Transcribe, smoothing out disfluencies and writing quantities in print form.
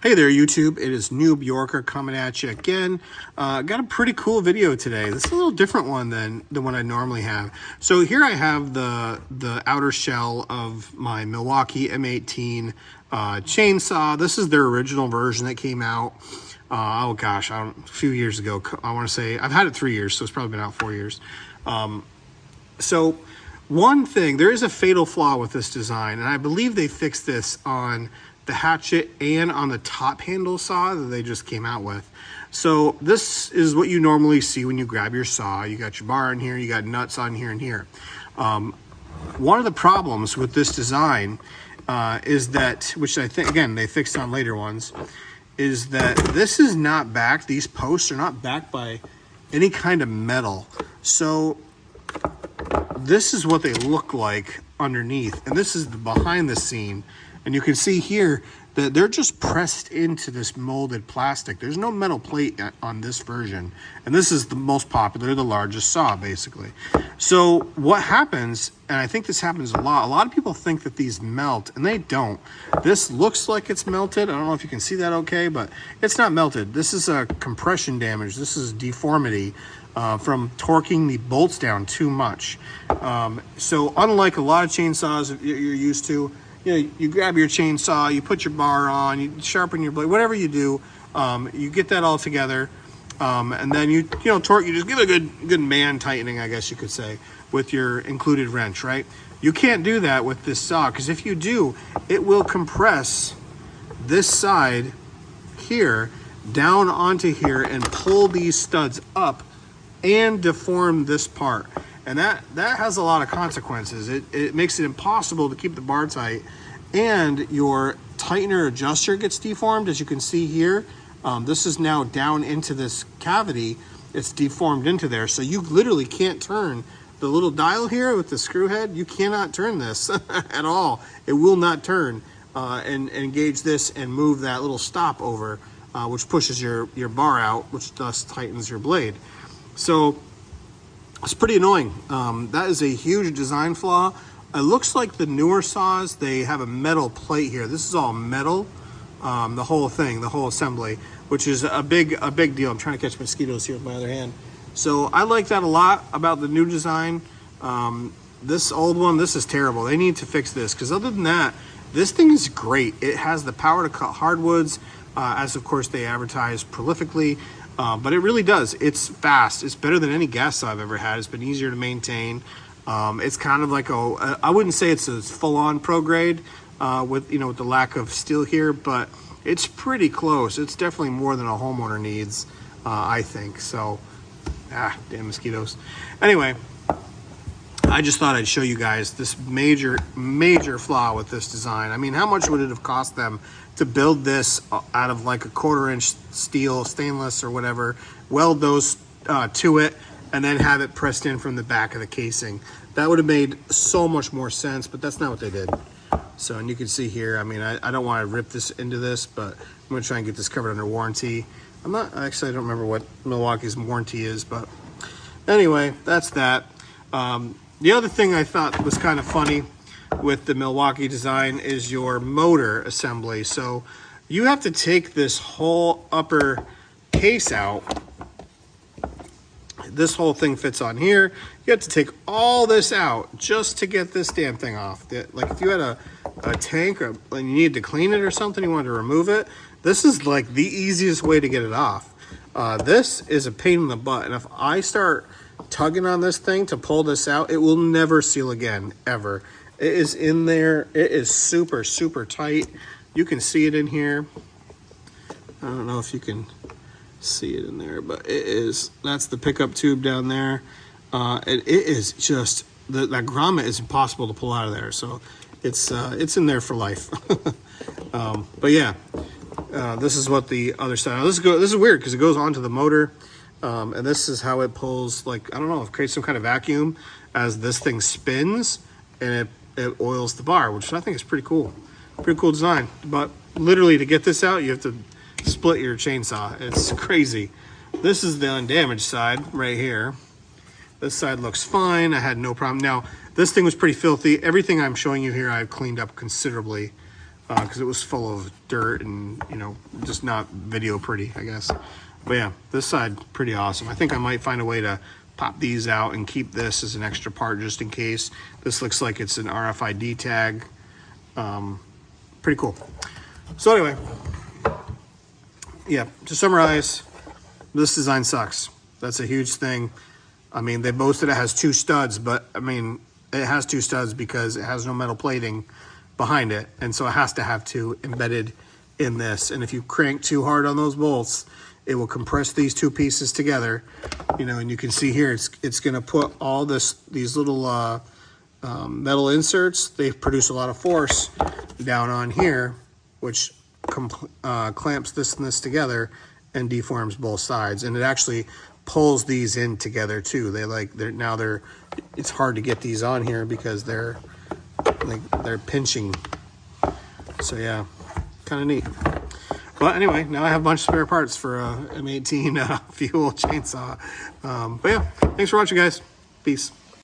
Hey there, YouTube. It is Noob Yorker coming at you again. Got a pretty cool video today. This is a little different one than the one I normally have. So here I have the outer shell of my Milwaukee M18 chainsaw. This is their original version that came out. Oh gosh, a few years ago. I want to say I've had it 3 years, so it's probably been out 4 years. So one thing, there is a fatal flaw with this design, and I believe they fixed this on the hatchet and on the top handle saw that they just came out with. So this is what you normally see when you grab your saw. You got your bar in here, you got nuts on here and here. One of the problems with this design is that, which I think, again, they fixed on later ones, is that this is not backed, these posts are not backed by any kind of metal. So this is what they look like underneath, and this is the behind the scene. And you can see here that they're just pressed into this molded plastic. There's no metal plate on this version. And this is the most popular, the largest saw, basically. So what happens, and I think this happens a lot of people think that these melt, and they don't. This looks like it's melted. I don't know if you can see that okay, but it's not melted. This is a compression damage. This is deformity from torquing the bolts down too much. So unlike a lot of chainsaws you're used to, you grab your chainsaw, you put your bar on, you sharpen your blade, whatever you do, you get that all together, and then you torque. You just give it a good man tightening, I guess you could say, with your included wrench, right? You can't do that with this saw, because if you do, it will compress this side here down onto here and pull these studs up and deform this part. And that has a lot of consequences. It makes it impossible to keep the bar tight, and your tightener adjuster gets deformed, as you can see here. This is now down into this cavity. It's deformed into there, so you literally can't turn the little dial here with the screw head. You cannot turn this at all. It will not turn and engage this and move that little stop over, which pushes your bar out, which thus tightens your blade. So it's pretty annoying. That is a huge design flaw. It looks like the newer saws, they have a metal plate here. This is all metal, the whole thing, the whole assembly, which is a big deal. I'm trying to catch mosquitoes here with my other hand. So I like that a lot about the new design. This old one, this is terrible. They need to fix this, because other than that, this thing is great. It has the power to cut hardwoods, as of course they advertise prolifically. But it really does. It's fast. It's better than any gas saw I've ever had. It's been easier to maintain. It's kind of like I wouldn't say it's a full-on pro grade with the lack of steel here, but it's pretty close. It's definitely more than a homeowner needs, I think. So, damn mosquitoes. Anyway, I just thought I'd show you guys this major flaw with this design. I mean, how much would it have cost them to build this out of like a 1/4-inch steel, stainless or whatever, weld those to it, and then have it pressed in from the back of the casing? That would have made so much more sense, but that's not what they did. So, and you can see here, I mean, I don't want to rip this into this, but I'm going to try and get this covered under warranty. I don't remember what Milwaukee's warranty is, but anyway, that's that. The other thing I thought was kind of funny with the Milwaukee design is your motor assembly. So you have to take this whole upper case out. This whole thing fits on here. You have to take all this out just to get this damn thing off. Like if you had a tank and you needed to clean it or something, you wanted to remove it, this is like the easiest way to get it off. This is a pain in the butt, and if I start tugging on this thing to pull this out, it will never seal again, ever. It is in there. It is super tight. You can see it in here. I don't know if you can see it in there, but it is. That's the pickup tube down there. It is just that grommet is impossible to pull out of there. So it's in there for life. But yeah, this is what the other side. Now, this is weird because it goes onto the motor. And this is how it pulls, like, I don't know, it creates some kind of vacuum as this thing spins, and it oils the bar, which I think is pretty cool. Pretty cool design. But literally to get this out, you have to split your chainsaw. It's crazy. This is the undamaged side right here. This side looks fine. I had no problem. Now, this thing was pretty filthy. Everything I'm showing you here, I've cleaned up considerably. because it was full of dirt and, you know, just not video pretty, I guess. But yeah, this side, pretty awesome. I think I might find a way to pop these out and keep this as an extra part just in case. This looks like it's an RFID tag. Pretty cool. So anyway, yeah, to summarize, this design sucks. That's a huge thing. I mean, they boasted it has 2 studs, but I mean, it has 2 studs because it has no metal plating behind it, and so it has to have 2 embedded in this. And if you crank too hard on those bolts, it will compress these 2 pieces together, you know. And you can see here, it's going to put all these little metal inserts. They produce a lot of force down on here, which clamps this and this together and deforms both sides. And it actually pulls these in together too. It's hard to get these on here because they're pinching. So yeah, kind of neat. But anyway, now I have a bunch of spare parts for a M18 fuel chainsaw. But yeah, thanks for watching, guys. Peace.